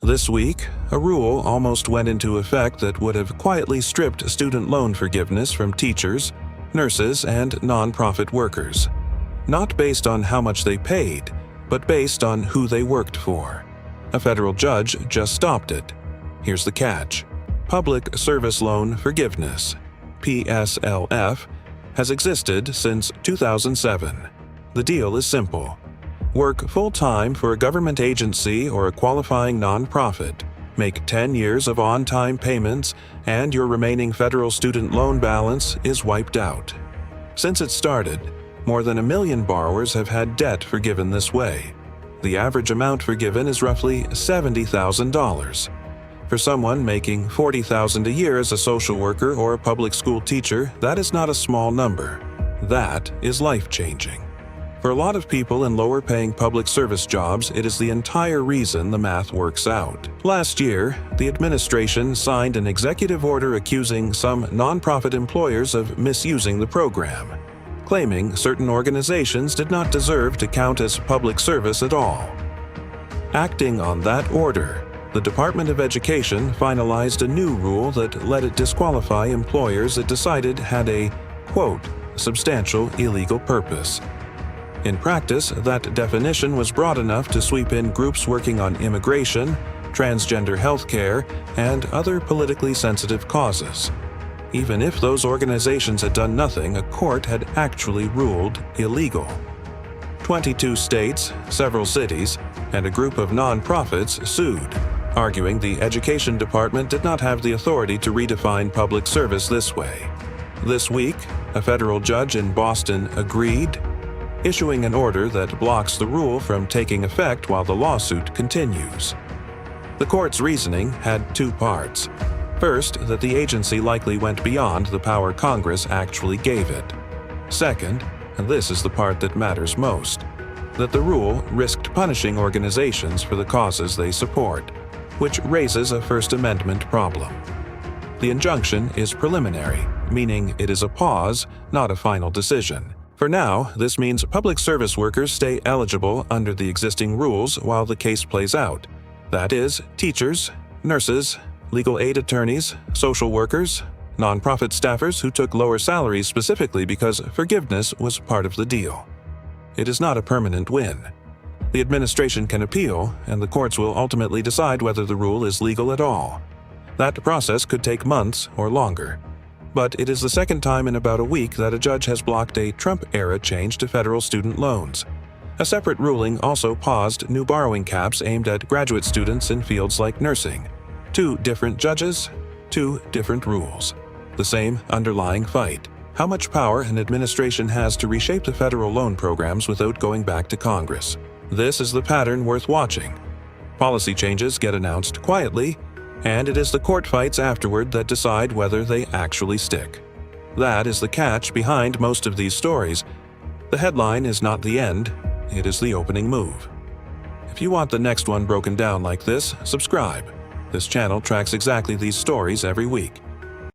This week, a rule almost went into effect that would have quietly stripped student loan forgiveness from teachers, nurses, and nonprofit workers. Not based on how much they paid, but based on who they worked for. A federal judge just stopped it. Here's the catch. Public Service Loan Forgiveness, PSLF, has existed since 2007. The deal is simple. Work full-time for a government agency or a qualifying nonprofit, make 10 years of on-time payments, and your remaining federal student loan balance is wiped out. Since it started, more than 1 million borrowers have had debt forgiven this way. The average amount forgiven is roughly $70,000. For someone making $40,000 a year as a social worker or a public school teacher, that is not a small number. That is life-changing. For a lot of people in lower-paying public service jobs, it is the entire reason the math works out. Last year, the administration signed an executive order accusing some nonprofit employers of misusing the program, claiming certain organizations did not deserve to count as public service at all. Acting on that order, the Department of Education finalized a new rule that let it disqualify employers it decided had a, quote, substantial illegal purpose. In practice, that definition was broad enough to sweep in groups working on immigration, transgender health care, and other politically sensitive causes. Even if those organizations had done nothing, a court had actually ruled illegal. 22 states, several cities, and a group of nonprofits sued, arguing the Education Department did not have the authority to redefine public service this way. This week, a federal judge in Boston agreed, issuing an order that blocks the rule from taking effect while the lawsuit continues. The court's reasoning had two parts. First, that the agency likely went beyond the power Congress actually gave it. Second, and this is the part that matters most, that the rule risked punishing organizations for the causes they support, which raises a First Amendment problem. The injunction is preliminary, meaning it is a pause, not a final decision. For now, this means public service workers stay eligible under the existing rules while the case plays out. That is, teachers, nurses, legal aid attorneys, social workers, nonprofit staffers who took lower salaries specifically because forgiveness was part of the deal. It is not a permanent win. The administration can appeal, and the courts will ultimately decide whether the rule is legal at all. That process could take months or longer. But it is the second time in about a week that a judge has blocked a Trump-era change to federal student loans. A separate ruling also paused new borrowing caps aimed at graduate students in fields like nursing. Two different judges, two different rules. The same underlying fight. How much power an administration has to reshape the federal loan programs without going back to Congress. This is the pattern worth watching. Policy changes get announced quietly, and it is the court fights afterward that decide whether they actually stick. That is the catch behind most of these stories. The headline is not the end, it is the opening move. If you want the next one broken down like this, subscribe. This channel tracks exactly these stories every week.